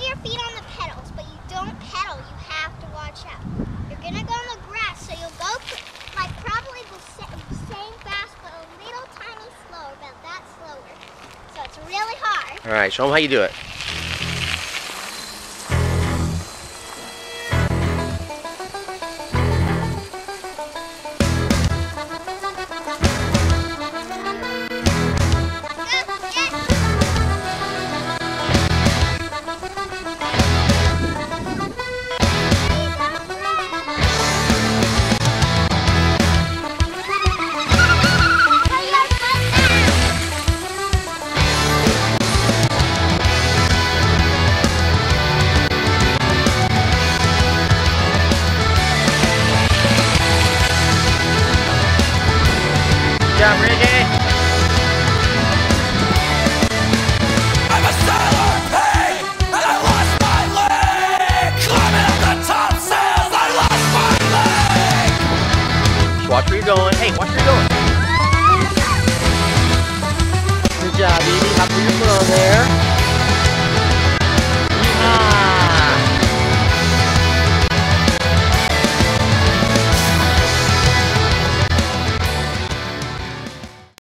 your feet on the pedals, but you don't pedal. You have to watch out. You're gonna go on the grass, so you'll go like probably the same fast, but a little tiny slower, about that slower. So it's really hard. All right, show them how you do it. Good job, Bridget. I'm a sailor, hey, and I lost my leg. Climbing up the top sails, I lost my leg. Just watch where you're going. Hey, watch where you're going. Good job, baby. Hop where you're going there.